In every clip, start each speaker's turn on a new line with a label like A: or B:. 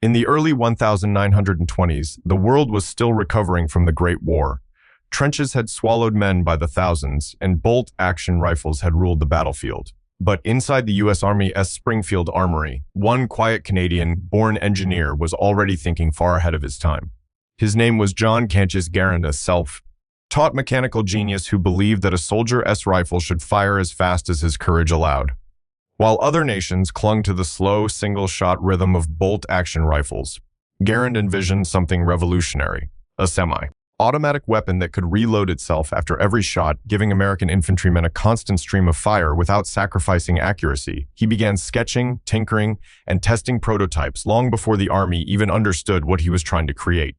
A: In the early 1920s, the world was still recovering from the Great War. Trenches had swallowed men by the thousands, and bolt-action rifles had ruled the battlefield. But inside the U.S. Army's Springfield Armory, one quiet Canadian-born engineer was already thinking far ahead of his time. His name was John Canchis Garand, a self-taught mechanical genius who believed that a soldier's rifle should fire as fast as his courage allowed. While other nations clung to the slow, single-shot rhythm of bolt-action rifles, Garand envisioned something revolutionary, a semi-automatic weapon that could reload itself after every shot, giving American infantrymen a constant stream of fire without sacrificing accuracy. He began sketching, tinkering, and testing prototypes long before the Army even understood what he was trying to create.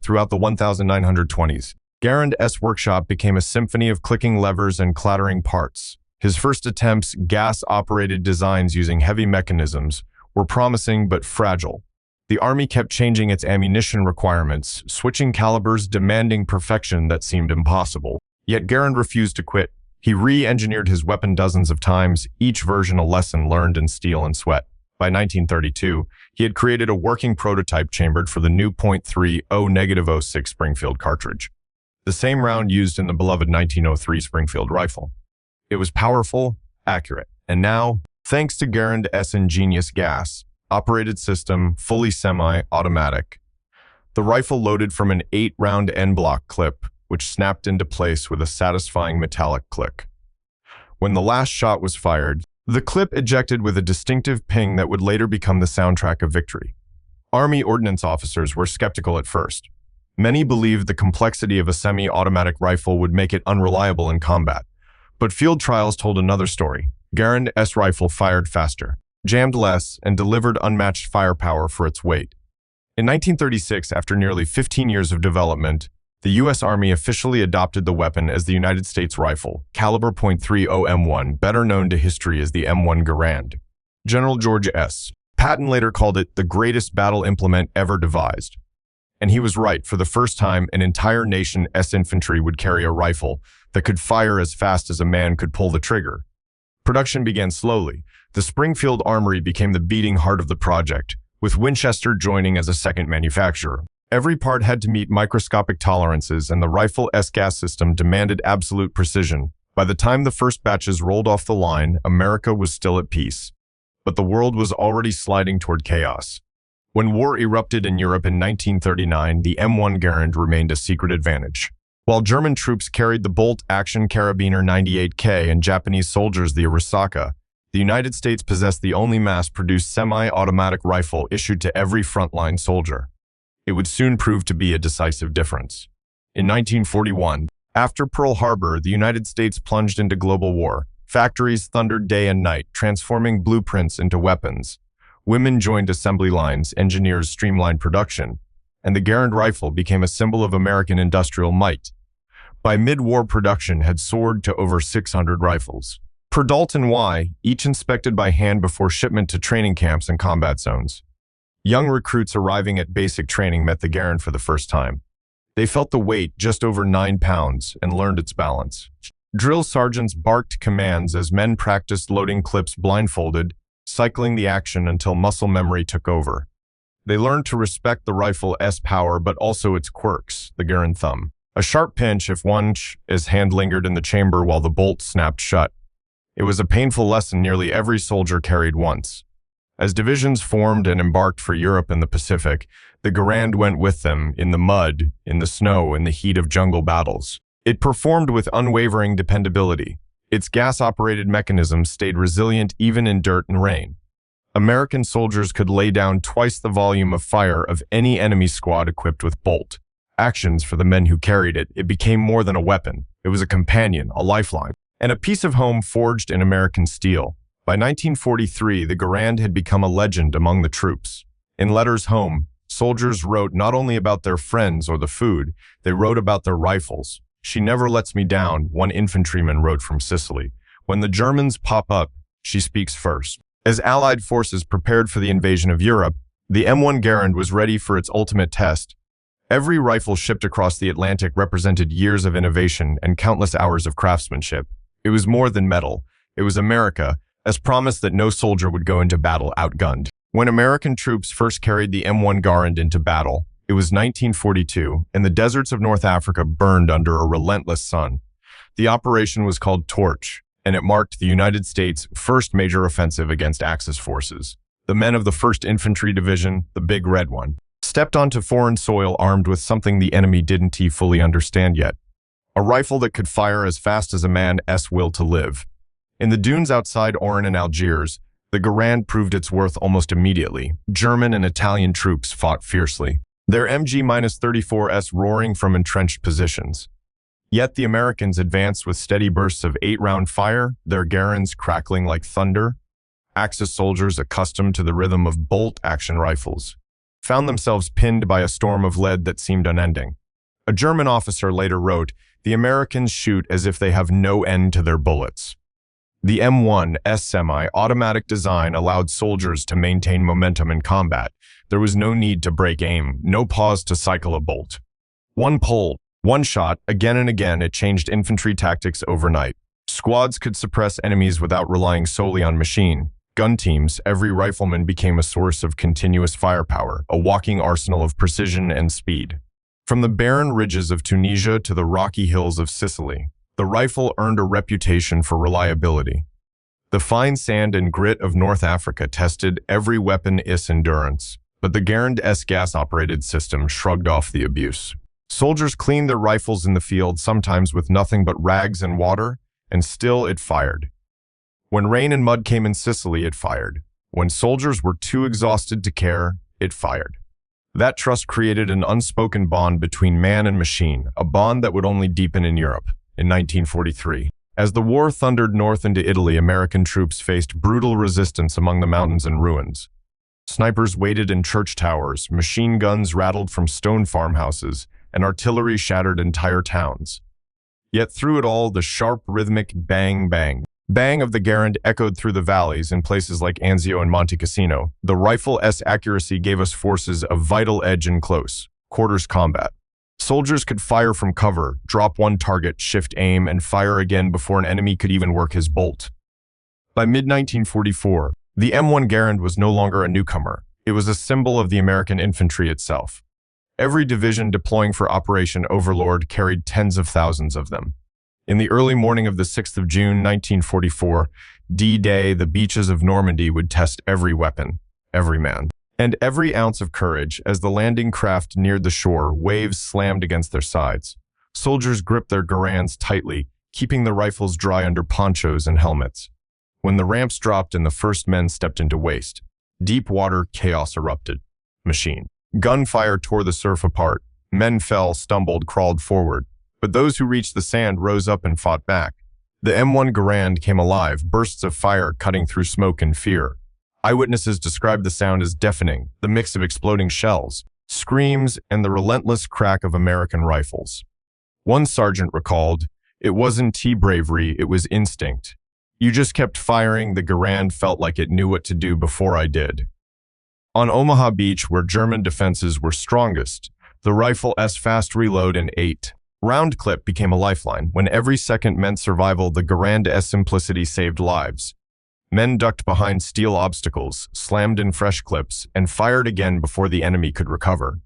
A: Throughout the 1920s, Garand's workshop became a symphony of clicking levers and clattering parts. His first attempts, gas-operated designs using heavy mechanisms, were promising but fragile. The Army kept changing its ammunition requirements, switching calibers, demanding perfection that seemed impossible. Yet Garand refused to quit. He re-engineered his weapon dozens of times, each version a lesson learned in steel and sweat. By 1932, he had created a working prototype chambered for the new .30-06 Springfield cartridge, the same round used in the beloved 1903 Springfield rifle. It was powerful, accurate, and now, thanks to Garand's ingenious gas-operated system, fully semi-automatic, the rifle loaded from an 8-round end-block clip, which snapped into place with a satisfying metallic click. When the last shot was fired, the clip ejected with a distinctive ping that would later become the soundtrack of victory. Army ordnance officers were skeptical at first. Many believed the complexity of a semi-automatic rifle would make it unreliable in combat. But field trials told another story. Garand's rifle fired faster, jammed less, and delivered unmatched firepower for its weight. In 1936, after nearly 15 years of development, the U.S. Army officially adopted the weapon as the United States rifle, caliber .30 M1, better known to history as the M1 Garand. General George S. Patton later called it the greatest battle implement ever devised. And he was right. For the first time, an entire nation's infantry would carry a rifle that could fire as fast as a man could pull the trigger. Production began slowly. The Springfield Armory became the beating heart of the project, with Winchester joining as a second manufacturer. Every part had to meet microscopic tolerances, and the rifle's gas system demanded absolute precision. By the time the first batches rolled off the line, America was still at peace. But the world was already sliding toward chaos. When war erupted in Europe in 1939, the M1 Garand remained a secret advantage. While German troops carried the bolt-action carabiner 98K and Japanese soldiers the Arisaka, the United States possessed the only mass-produced semi-automatic rifle issued to every frontline soldier. It would soon prove to be a decisive difference. In 1941, after Pearl Harbor, the United States plunged into global war. Factories thundered day and night, transforming blueprints into weapons. Women joined assembly lines, engineers streamlined production, and the Garand rifle became a symbol of American industrial might. By mid-war, production had soared to over 600 rifles. Per WWII, each inspected by hand before shipment to training camps and combat zones. Young recruits arriving at basic training met the Garand for the first time. They felt the weight, just over 9 pounds, and learned its balance. Drill sergeants barked commands as men practiced loading clips blindfolded, cycling the action until muscle memory took over. They learned to respect the rifle's power but also its quirks, the Garand thumb. A sharp pinch if one's hand lingered in the chamber while the bolt snapped shut. It was a painful lesson nearly every soldier carried once. As divisions formed and embarked for Europe and the Pacific, the Garand went with them in the mud, in the snow, in the heat of jungle battles. It performed with unwavering dependability. Its gas-operated mechanism stayed resilient even in dirt and rain. American soldiers could lay down twice the volume of fire of any enemy squad equipped with bolt actions. For the men who carried it, it became more than a weapon. It was a companion, a lifeline, and a piece of home forged in American steel. By 1943, the Garand had become a legend among the troops. In letters home, soldiers wrote not only about their friends or the food, they wrote about their rifles. "She never lets me down," one infantryman wrote from Sicily. "When the Germans pop up, she speaks first." As Allied forces prepared for the invasion of Europe, the M1 Garand was ready for its ultimate test. Every rifle shipped across the Atlantic represented years of innovation and countless hours of craftsmanship. It was more than metal. It was America, as promised that no soldier would go into battle outgunned. When American troops first carried the M1 Garand into battle, it was 1942, and the deserts of North Africa burned under a relentless sun. The operation was called Torch, and it marked the United States' first major offensive against Axis forces. The men of the 1st Infantry Division, the Big Red One, stepped onto foreign soil armed with something the enemy didn't fully understand yet. A rifle that could fire as fast as a man's will to live. In the dunes outside Oran and Algiers, the Garand proved its worth almost immediately. German and Italian troops fought fiercely, their MG-34s roaring from entrenched positions. Yet the Americans advanced with steady bursts of 8-round fire, their Garands crackling like thunder. Axis soldiers, accustomed to the rhythm of bolt-action rifles, found themselves pinned by a storm of lead that seemed unending. A German officer later wrote, "The Americans shoot as if they have no end to their bullets." The M1's semi-automatic design allowed soldiers to maintain momentum in combat. There was no need to break aim, no pause to cycle a bolt. One pull, one shot, again and again, it changed infantry tactics overnight. Squads could suppress enemies without relying solely on machine gun teams. Every rifleman became a source of continuous firepower, a walking arsenal of precision and speed. From the barren ridges of Tunisia to the rocky hills of Sicily, the rifle earned a reputation for reliability. The fine sand and grit of North Africa tested every weapon's endurance, but the Garand's gas-operated system shrugged off the abuse. Soldiers cleaned their rifles in the field, sometimes with nothing but rags and water, and still it fired. When rain and mud came in Sicily, it fired. When soldiers were too exhausted to care, it fired. That trust created an unspoken bond between man and machine, a bond that would only deepen in Europe. In 1943, as the war thundered north into Italy, American troops faced brutal resistance among the mountains and ruins. Snipers waited in church towers, machine guns rattled from stone farmhouses, and artillery shattered entire towns. Yet through it all, the sharp, rhythmic bang, bang, bang of the Garand echoed through the valleys in places like Anzio and Monte Cassino. The rifle's accuracy gave us forces a vital edge in close quarters combat. Soldiers could fire from cover, drop one target, shift aim, and fire again before an enemy could even work his bolt. By mid-1944, the M1 Garand was no longer a newcomer. It was a symbol of the American infantry itself. Every division deploying for Operation Overlord carried tens of thousands of them. In the early morning of the 6th of June, 1944, D-Day, the beaches of Normandy would test every weapon, every man, and every ounce of courage. As the landing craft neared the shore, waves slammed against their sides. Soldiers gripped their Garands tightly, keeping the rifles dry under ponchos and helmets. When the ramps dropped and the first men stepped into waste, deep water chaos erupted. Machine gunfire tore the surf apart. Men fell, stumbled, crawled forward. But those who reached the sand rose up and fought back. The M1 Garand came alive, bursts of fire cutting through smoke and fear. Eyewitnesses described the sound as deafening, the mix of exploding shells, screams, and the relentless crack of American rifles. One sergeant recalled, "It wasn't bravery, it was instinct. You just kept firing. The Garand felt like it knew what to do before I did." On Omaha Beach, where German defenses were strongest, the rifle's fast reload and 8-round clip became a lifeline. When every second meant survival, the Garand's simplicity saved lives. Men ducked behind steel obstacles, slammed in fresh clips, and fired again before the enemy could recover.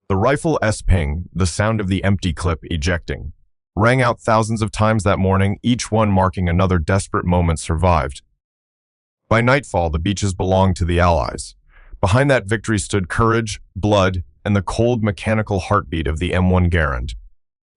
A: The rifle's ping, the sound of the empty clip ejecting, rang out thousands of times that morning, each one marking another desperate moment survived. By nightfall, the beaches belonged to the Allies. Behind that victory stood courage, blood, and the cold mechanical heartbeat of the M1 Garand.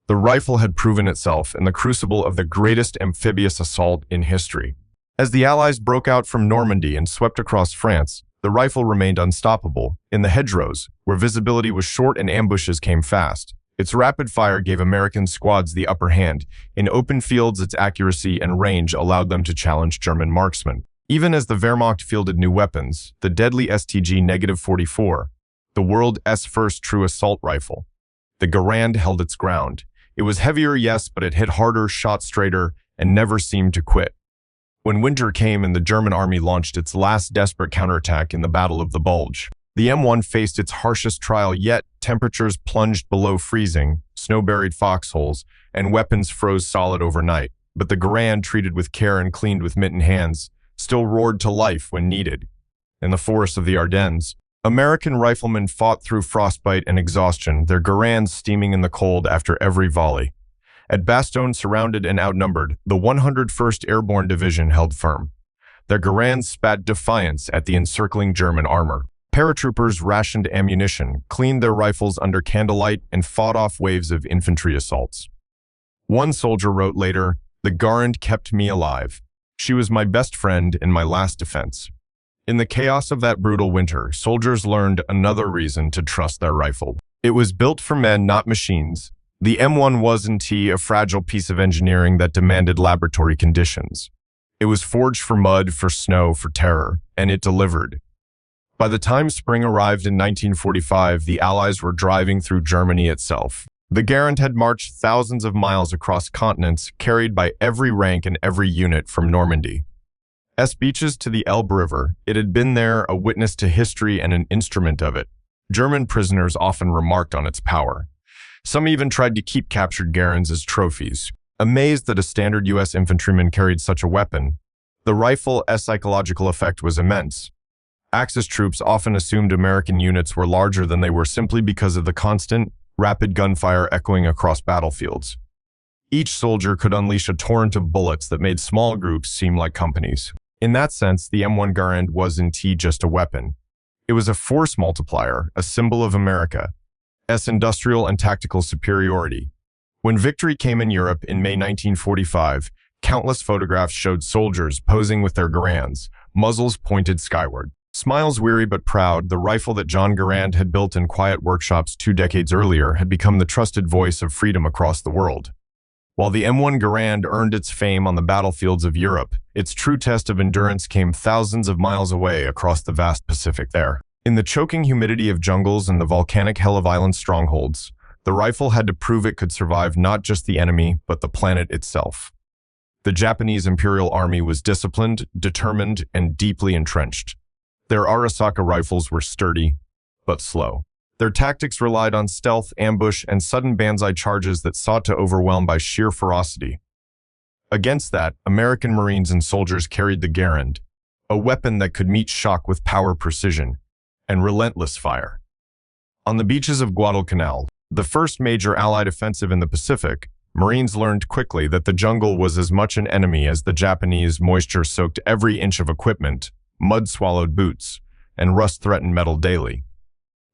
A: The rifle had proven itself in the crucible of the greatest amphibious assault in history. As the Allies broke out from Normandy and swept across France, the rifle remained unstoppable. In the hedgerows, where visibility was short and ambushes came fast, its rapid fire gave American squads the upper hand. In open fields, its accuracy and range allowed them to challenge German marksmen. Even as the Wehrmacht fielded new weapons, the deadly STG-44, the world's first true assault rifle, the Garand held its ground. It was heavier, yes, but it hit harder, shot straighter, and never seemed to quit. When winter came and the German army launched its last desperate counterattack in the Battle of the Bulge, the M1 faced its harshest trial yet. Temperatures plunged below freezing, snow-buried foxholes, and weapons froze solid overnight. But the Garand, treated with care and cleaned with mittened hands, still roared to life when needed. in the forests of the Ardennes, American riflemen fought through frostbite and exhaustion, their Garands steaming in the cold after every volley. At Bastogne, surrounded and outnumbered, the 101st Airborne Division held firm. Their Garands spat defiance at the encircling German armor. Paratroopers rationed ammunition, cleaned their rifles under candlelight, and fought off waves of infantry assaults. One soldier wrote later, "The Garand kept me alive. She was my best friend in my last defense." In the chaos of that brutal winter, soldiers learned another reason to trust their rifle. It was built for men, not machines. The M1 wasn't a fragile piece of engineering that demanded laboratory conditions. It was forged for mud, for snow, for terror, and it delivered. By the time spring arrived in 1945, the Allies were driving through Germany itself. The Garand had marched thousands of miles across continents, carried by every rank and every unit from Normandy. Beaches to the Elbe River, it had been there, a witness to history and an instrument of it. German prisoners often remarked on its power. Some even tried to keep captured Garands as trophies. Amazed that a standard U.S. infantryman carried such a weapon, the rifle's psychological effect was immense. Axis troops often assumed American units were larger than they were simply because of the constant, rapid gunfire echoing across battlefields. Each soldier could unleash a torrent of bullets that made small groups seem like companies. In that sense, the M1 Garand wasn't just a weapon. It was a force multiplier, a symbol of America's industrial and tactical superiority. When victory came in Europe in May 1945, countless photographs showed soldiers posing with their Garands, muzzles pointed skyward. Smiles weary but proud, the rifle that John Garand had built in quiet workshops 2 decades earlier had become the trusted voice of freedom across the world. While the M1 Garand earned its fame on the battlefields of Europe, its true test of endurance came thousands of miles away across the vast Pacific there. In the choking humidity of jungles and the volcanic hell of island strongholds, the rifle had to prove it could survive not just the enemy, but the planet itself. The Japanese Imperial Army was disciplined, determined, and deeply entrenched. Their Arisaka rifles were sturdy, but slow. Their tactics relied on stealth, ambush, and sudden banzai charges that sought to overwhelm by sheer ferocity. Against that, American Marines and soldiers carried the Garand, a weapon that could meet shock with power, precision, and relentless fire. On the beaches of Guadalcanal, the first major Allied offensive in the Pacific, Marines learned quickly that the jungle was as much an enemy as the Japanese. Moisture soaked every inch of equipment, mud-swallowed boots, and rust-threatened metal daily.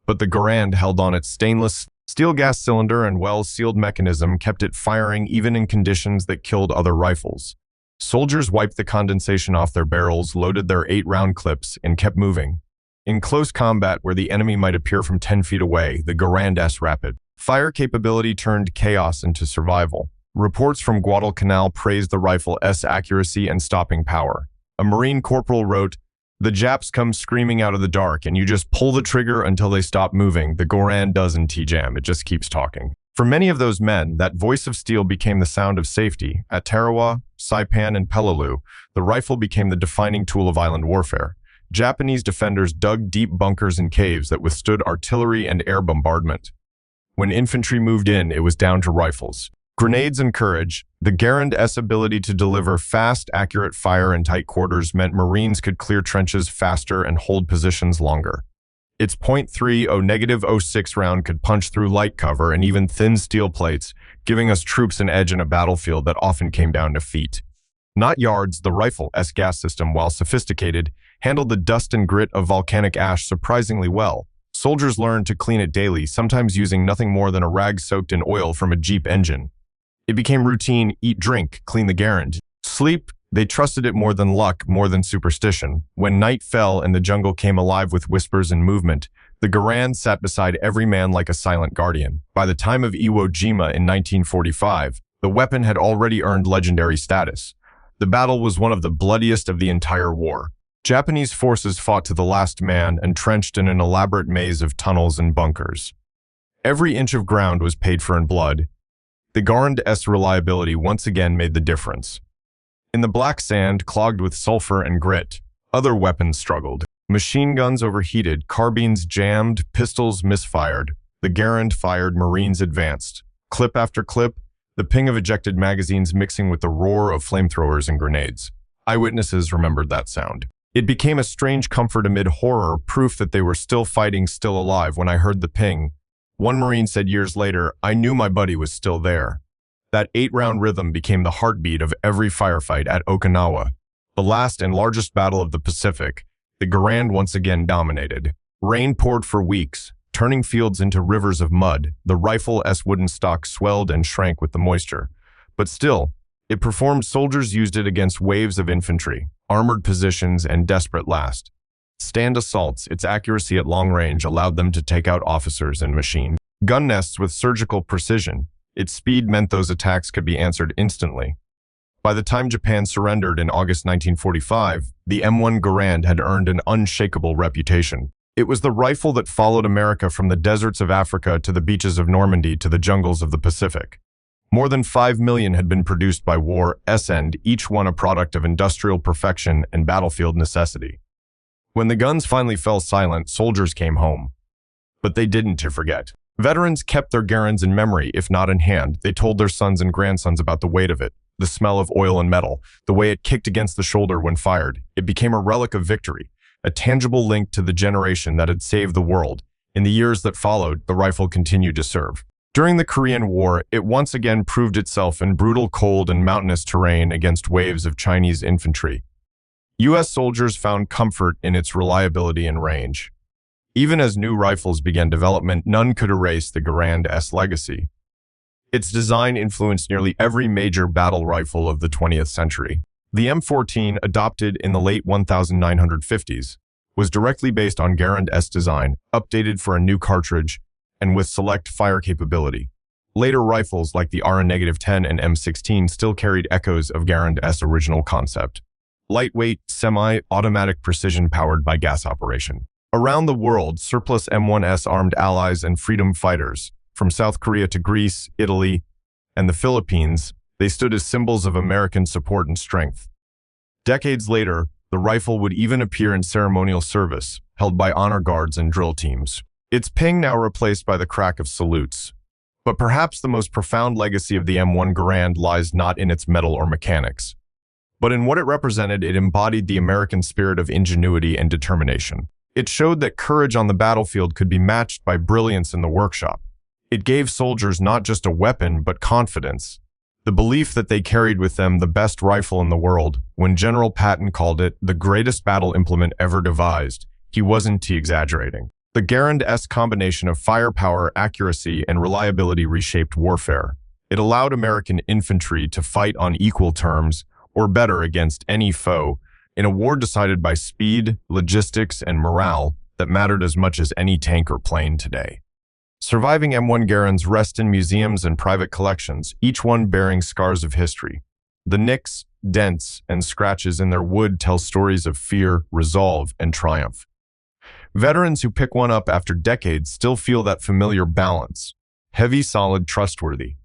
A: But the Garand held on. Its stainless steel gas cylinder and well-sealed mechanism kept it firing even in conditions that killed other rifles. Soldiers wiped the condensation off their barrels, loaded their 8-round clips, and kept moving. In close combat where the enemy might appear from 10 feet away, the Garand's rapid fire capability turned chaos into survival. Reports from Guadalcanal praised the rifle's accuracy and stopping power. A Marine corporal wrote, "The Japs come screaming out of the dark, and you just pull the trigger until they stop moving. The Garand doesn't jam, it just keeps talking." For many of those men, that voice of steel became the sound of safety. At Tarawa, Saipan, and Peleliu, the rifle became the defining tool of island warfare. Japanese defenders dug deep bunkers and caves that withstood artillery and air bombardment. When infantry moved in, it was down to rifles, grenades, and courage. The Garand's ability to deliver fast, accurate fire in tight quarters meant Marines could clear trenches faster and hold positions longer. Its .30-06 round could punch through light cover and even thin steel plates, giving us troops an edge in a battlefield that often came down to feet. Not yards, the rifle's gas system, while sophisticated, handled the dust and grit of volcanic ash surprisingly well. Soldiers learned to clean it daily, sometimes using nothing more than a rag soaked in oil from a Jeep engine. It became routine: eat, drink, clean the Garand. Sleep, they trusted it more than luck, more than superstition. When night fell and the jungle came alive with whispers and movement, the Garand sat beside every man like a silent guardian. By the time of Iwo Jima in 1945, the weapon had already earned legendary status. The battle was one of the bloodiest of the entire war. Japanese forces fought to the last man, entrenched in an elaborate maze of tunnels and bunkers. Every inch of ground was paid for in blood. The Garand's reliability once again made the difference. In the black sand, clogged with sulfur and grit, other weapons struggled. Machine guns overheated, carbines jammed, pistols misfired. The Garand fired, Marines advanced. Clip after clip, the ping of ejected magazines mixing with the roar of flamethrowers and grenades. Eyewitnesses remembered that sound. It became a strange comfort amid horror, proof that they were still fighting, still alive. When I heard the ping, one Marine said years later, I knew my buddy was still there. That 8-round rhythm became the heartbeat of every firefight at Okinawa. The last and largest battle of the Pacific, the Garand once again dominated. Rain poured for weeks, turning fields into rivers of mud. The rifle's wooden stock swelled and shrank with the moisture. But still, it performed. Soldiers used it against waves of infantry, armored positions, and desperate last-stand assaults. Its accuracy at long range allowed them to take out officers and machine gun nests with surgical precision. Its speed meant those attacks could be answered instantly. By the time Japan surrendered in August 1945, the M1 Garand had earned an unshakable reputation. It was the rifle that followed America from the deserts of Africa to the beaches of Normandy to the jungles of the Pacific. More than 5 million had been produced by war's end, each one a product of industrial perfection and battlefield necessity. When the guns finally fell silent, soldiers came home. But they didn't to forget. Veterans kept their Garands in memory, if not in hand. They told their sons and grandsons about the weight of it, the smell of oil and metal, the way it kicked against the shoulder when fired. It became a relic of victory, a tangible link to the generation that had saved the world. In the years that followed, the rifle continued to serve. During the Korean War, it once again proved itself in brutal cold and mountainous terrain against waves of Chinese infantry. U.S. soldiers found comfort in its reliability and range. Even as new rifles began development, none could erase the Garand's legacy. Its design influenced nearly every major battle rifle of the 20th century. The M14, adopted in the late 1950s, was directly based on Garand's design, updated for a new cartridge, and with select fire capability. Later rifles like the R-10 and M16 still carried echoes of Garand's original concept. Lightweight, semi-automatic precision powered by gas operation. Around the world, surplus M1s armed allies and freedom fighters. From South Korea to Greece, Italy, and the Philippines, they stood as symbols of American support and strength. Decades later, the rifle would even appear in ceremonial service, held by honor guards and drill teams. Its ping now replaced by the crack of salutes. But perhaps the most profound legacy of the M1 Garand lies not in its metal or mechanics, but in what it represented. It embodied the American spirit of ingenuity and determination. It showed that courage on the battlefield could be matched by brilliance in the workshop. It gave soldiers not just a weapon, but confidence, the belief that they carried with them the best rifle in the world. When General Patton called it the greatest battle implement ever devised, he wasn't exaggerating. The Garand's combination of firepower, accuracy, and reliability reshaped warfare. It allowed American infantry to fight on equal terms, or better, against any foe, in a war decided by speed, logistics, and morale that mattered as much as any tank or plane today. Surviving M1 Garands rest in museums and private collections, each one bearing scars of history. The nicks, dents, and scratches in their wood tell stories of fear, resolve, and triumph. Veterans who pick one up after decades still feel that familiar balance. Heavy, solid, trustworthy.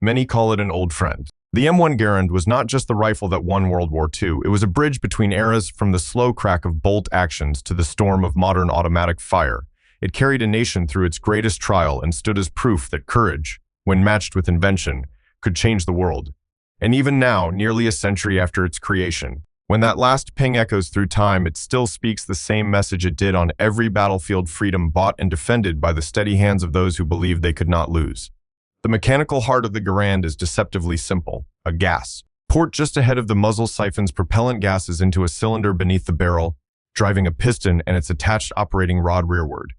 A: Many call it an old friend. The M1 Garand was not just the rifle that won World War II. It was a bridge between eras, from the slow crack of bolt actions to the storm of modern automatic fire. It carried a nation through its greatest trial and stood as proof that courage, when matched with invention, could change the world. And even now, nearly a century after its creation, when that last ping echoes through time, it still speaks the same message it did on every battlefield: freedom bought and defended by the steady hands of those who believed they could not lose. The mechanical heart of the Garand is deceptively simple: a gas port just ahead of the muzzle siphons propellant gases into a cylinder beneath the barrel, driving a piston and its attached operating rod rearward.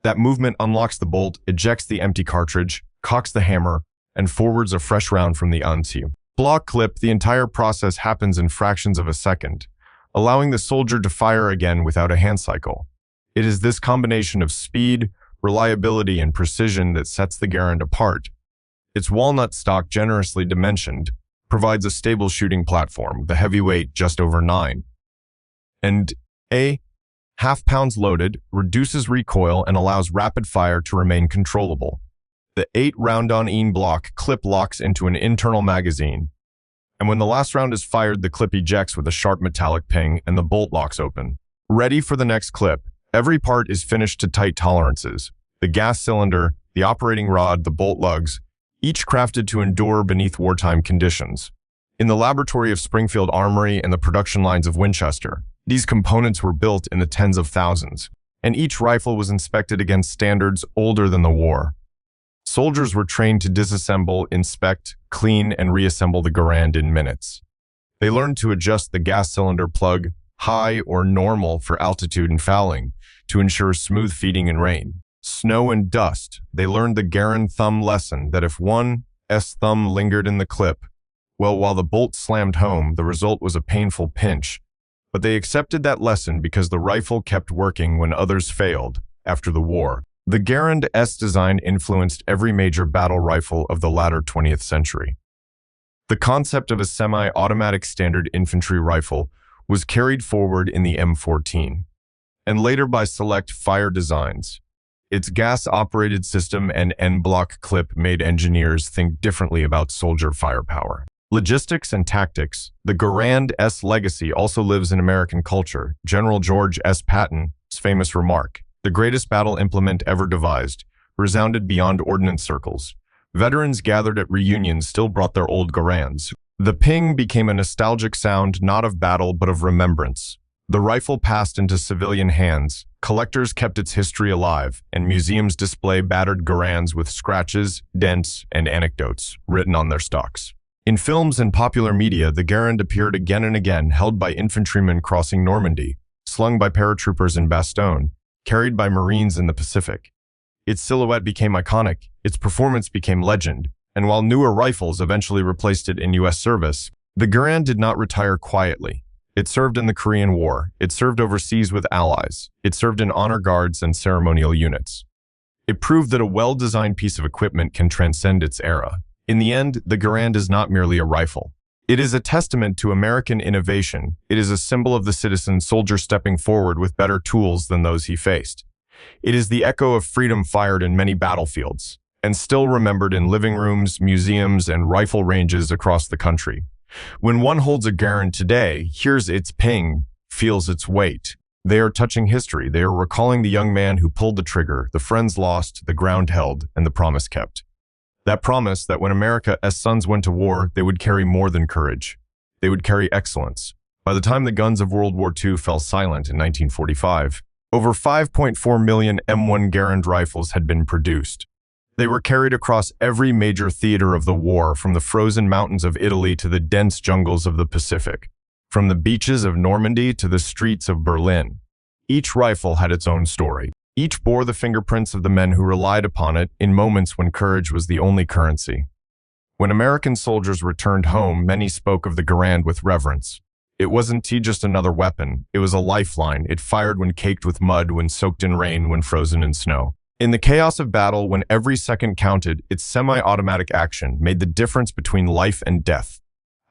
A: That movement unlocks the bolt, ejects the empty cartridge, cocks the hammer, and forwards a fresh round from the block clip. The entire process happens in fractions of a second, allowing the soldier to fire again without a hand cycle. It is this combination of speed, reliability, and precision that sets the Garand apart. Its walnut stock, generously dimensioned, provides a stable shooting platform, the heavy weight just over 9 and a half pounds loaded, reduces recoil, and allows rapid fire to remain controllable. The 8-round-on-in block clip locks into an internal magazine, and when the last round is fired, the clip ejects with a sharp metallic ping and the bolt locks open. Ready for the next clip, every part is finished to tight tolerances. The gas cylinder, the operating rod, the bolt lugs, each crafted to endure beneath wartime conditions. In the laboratory of Springfield Armory and the production lines of Winchester, These components were built in the tens of thousands, and each rifle was inspected against standards older than the war. Soldiers were trained to disassemble, inspect, clean, and reassemble the Garand in minutes. They learned to adjust the gas cylinder plug, high or normal for altitude and fouling, to ensure smooth feeding in rain, snow, and dust. They learned the Garand thumb lesson that if one's thumb lingered in the clip, well, while the bolt slammed home, the result was a painful pinch. But they accepted that lesson because the rifle kept working when others failed. After the war, the Garand's design influenced every major battle rifle of the latter 20th century. The concept of a semi-automatic standard infantry rifle was carried forward in the M14, and later by select fire designs. Its gas-operated system and en-bloc clip made engineers think differently about soldier firepower. Logistics and tactics. The Garand's legacy also lives in American culture. General George S. Patton's famous remark, "The greatest battle implement ever devised," resounded beyond ordnance circles. Veterans gathered at reunions still brought their old Garands. The ping became a nostalgic sound not of battle but of remembrance. The rifle passed into civilian hands, collectors kept its history alive, and museums display battered Garands with scratches, dents, and anecdotes written on their stocks. In films and popular media, the Garand appeared again and again, held by infantrymen crossing Normandy, slung by paratroopers in Bastogne, carried by Marines in the Pacific. Its silhouette became iconic, its performance became legend, and while newer rifles eventually replaced it in U.S. service, the Garand did not retire quietly. It served in the Korean War, it served overseas with allies, it served in honor guards and ceremonial units. It proved that a well-designed piece of equipment can transcend its era. In the end, the Garand is not merely a rifle. It is a testament to American innovation. It is a symbol of the citizen soldier stepping forward with better tools than those he faced. It is the echo of freedom fired in many battlefields, and still remembered in living rooms, museums, and rifle ranges across the country. When one holds a Garand today, hears its ping, feels its weight. They are touching history. They are recalling the young man who pulled the trigger, the friends lost, the ground held, and the promise kept. That promise that when America's sons went to war, they would carry more than courage. They would carry excellence. By the time the guns of World War II fell silent in 1945, over 5.4 million M1 Garand rifles had been produced. They were carried across every major theater of the war, from the frozen mountains of Italy to the dense jungles of the Pacific, from the beaches of Normandy to the streets of Berlin. Each rifle had its own story. Each bore the fingerprints of the men who relied upon it in moments when courage was the only currency. When American soldiers returned home, many spoke of the Garand with reverence. It wasn't just another weapon, it was a lifeline. It fired when caked with mud, when soaked in rain, when frozen in snow. In the chaos of battle, when every second counted, its semi-automatic action made the difference between life and death.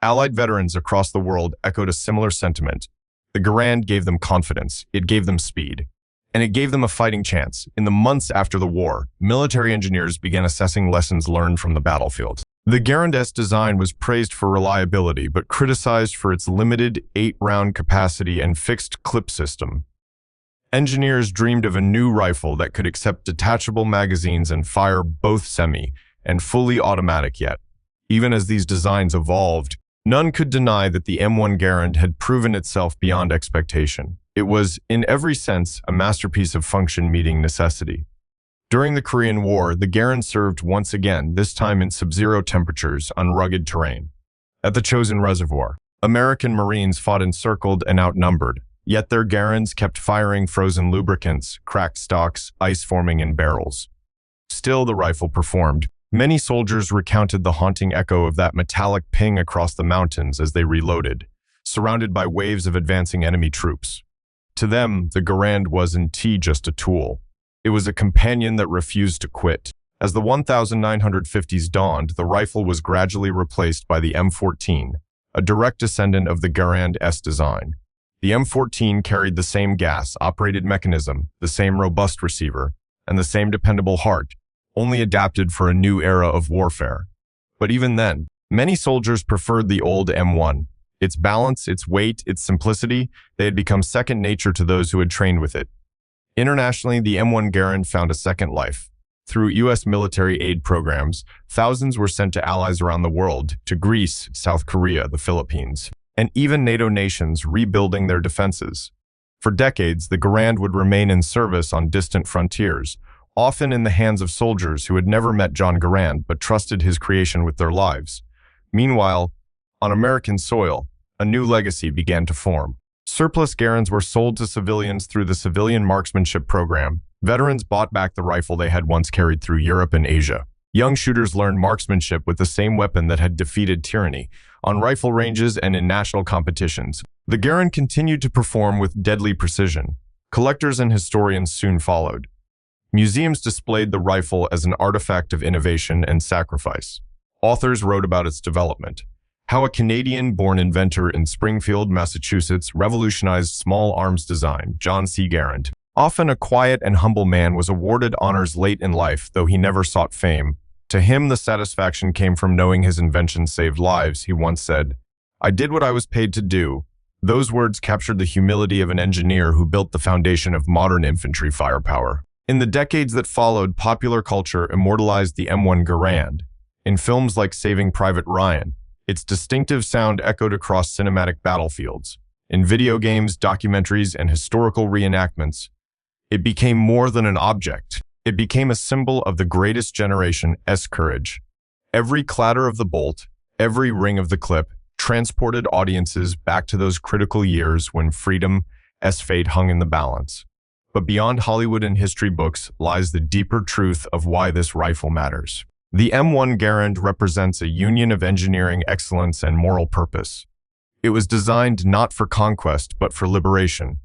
A: Allied veterans across the world echoed a similar sentiment. The Garand gave them confidence, it gave them speed, and it gave them a fighting chance. In the months after the war, military engineers began assessing lessons learned from the battlefield. The Garand's design was praised for reliability, but criticized for its limited 8-round capacity and fixed clip system. Engineers dreamed of a new rifle that could accept detachable magazines and fire both semi and fully automatic. Yet, even as these designs evolved, none could deny that the M1 Garand had proven itself beyond expectation. It was, in every sense, a masterpiece of function meeting necessity. During the Korean War, the Garand served once again, this time in sub-zero temperatures on rugged terrain. At the chosen reservoir, American Marines fought encircled and outnumbered, yet their Garands kept firing frozen lubricants, cracked stocks, ice forming in barrels. Still, the rifle performed. Many soldiers recounted the haunting echo of that metallic ping across the mountains as they reloaded, surrounded by waves of advancing enemy troops. To them, the Garand wasn't just a tool. It was a companion that refused to quit. As the 1950s dawned, the rifle was gradually replaced by the M14, a direct descendant of the Garand's design. The M14 carried the same gas-operated mechanism, the same robust receiver, and the same dependable heart, only adapted for a new era of warfare. But even then, many soldiers preferred the old M1. Its balance, its weight, its simplicity, they had become second nature to those who had trained with it. Internationally, the M1 Garand found a second life. Through U.S. military aid programs, thousands were sent to allies around the world, to Greece, South Korea, the Philippines. and even NATO nations rebuilding their defenses. For decades, the Garand would remain in service on distant frontiers, often in the hands of soldiers who had never met John Garand but trusted his creation with their lives. Meanwhile, on American soil, a new legacy began to form. Surplus Garands were sold to civilians through the Civilian Marksmanship Program. Veterans bought back the rifle they had once carried through Europe and Asia. Young shooters learned marksmanship with the same weapon that had defeated tyranny, on rifle ranges and in national competitions. The Garand continued to perform with deadly precision. Collectors and historians soon followed. Museums displayed the rifle as an artifact of innovation and sacrifice. Authors wrote about its development, how a Canadian-born inventor in Springfield, Massachusetts, revolutionized small arms design. John C. Garand, often a quiet and humble man, was awarded honors late in life, though he never sought fame. To him, the satisfaction came from knowing his invention saved lives. He once said, "I did what I was paid to do." Those words captured the humility of an engineer who built the foundation of modern infantry firepower. In the decades that followed, popular culture immortalized the M1 Garand. In films like Saving Private Ryan, its distinctive sound echoed across cinematic battlefields. In video games, documentaries, and historical reenactments, it became more than an object. It became a symbol of the greatest generation's courage. Every clatter of the bolt, every ring of the clip, transported audiences back to those critical years when freedom's fate hung in the balance. But beyond Hollywood and history books lies the deeper truth of why this rifle matters. The M1 Garand represents a union of engineering excellence and moral purpose. It was designed not for conquest, but for liberation.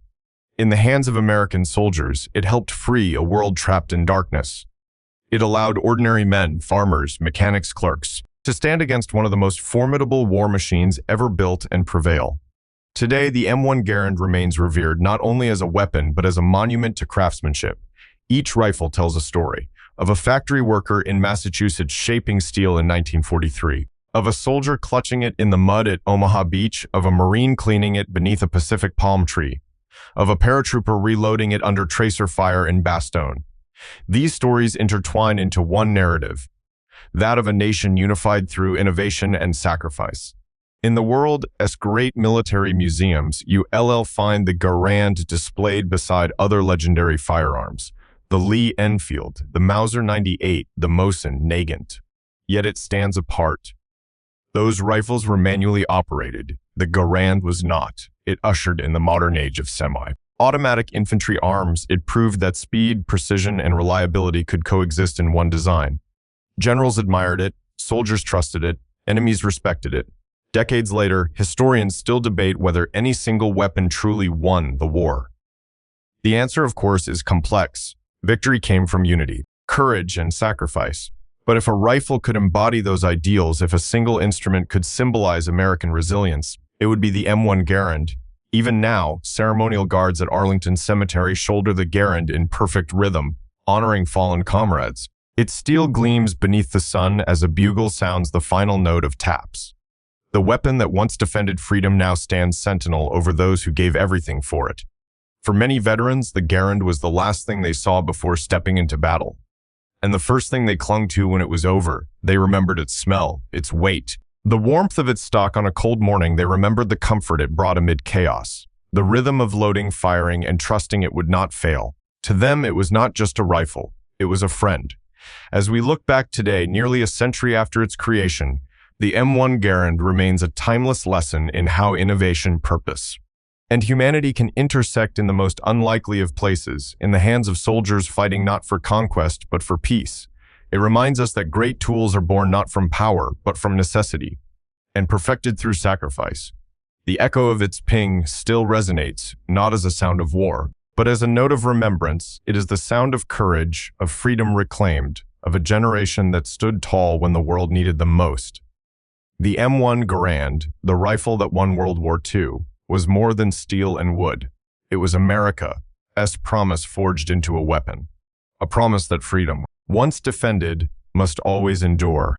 A: In the hands of American soldiers, it helped free a world trapped in darkness. It allowed ordinary men, farmers, mechanics, clerks, to stand against one of the most formidable war machines ever built and prevail. Today, the M1 Garand remains revered not only as a weapon, but as a monument to craftsmanship. Each rifle tells a story of a factory worker in Massachusetts shaping steel in 1943, of a soldier clutching it in the mud at Omaha Beach, of a Marine cleaning it beneath a Pacific palm tree, of a paratrooper reloading it under tracer fire in Bastogne. These stories intertwine into one narrative, that of a nation unified through innovation and sacrifice. In the world's great military museums, you'll find the Garand displayed beside other legendary firearms, the Lee Enfield, the Mauser 98, the Mosin Nagant. Yet it stands apart. Those rifles were manually operated. The Garand was not. It ushered in the modern age of semi-automatic infantry arms. It proved that speed, precision, and reliability could coexist in one design. Generals admired it, soldiers trusted it, enemies respected it. Decades later, historians still debate whether any single weapon truly won the war. The answer, of course, is complex. Victory came from unity, courage, and sacrifice. But if a rifle could embody those ideals, if a single instrument could symbolize American resilience, it would be the M1 Garand. Even now, ceremonial guards at Arlington Cemetery shoulder the Garand in perfect rhythm, honoring fallen comrades. Its steel gleams beneath the sun as a bugle sounds the final note of taps. The weapon that once defended freedom now stands sentinel over those who gave everything for it. For many veterans, the Garand was the last thing they saw before stepping into battle. And the first thing they clung to when it was over. They remembered its smell, its weight, the warmth of its stock on a cold morning. They remembered the comfort it brought amid chaos, the rhythm of loading, firing, and trusting it would not fail. To them, it was not just a rifle, it was a friend. As we look back today, nearly a century after its creation, the M1 Garand remains a timeless lesson in how innovation, purpose, and humanity can intersect in the most unlikely of places, in the hands of soldiers fighting not for conquest, but for peace. It reminds us that great tools are born not from power, but from necessity, and perfected through sacrifice. The echo of its ping still resonates, not as a sound of war, but as a note of remembrance. It is the sound of courage, of freedom reclaimed, of a generation that stood tall when the world needed them most. The M1 Garand, the rifle that won World War II, was more than steel and wood. It was America's promise forged into a weapon. A promise that freedom, once defended, must always endure.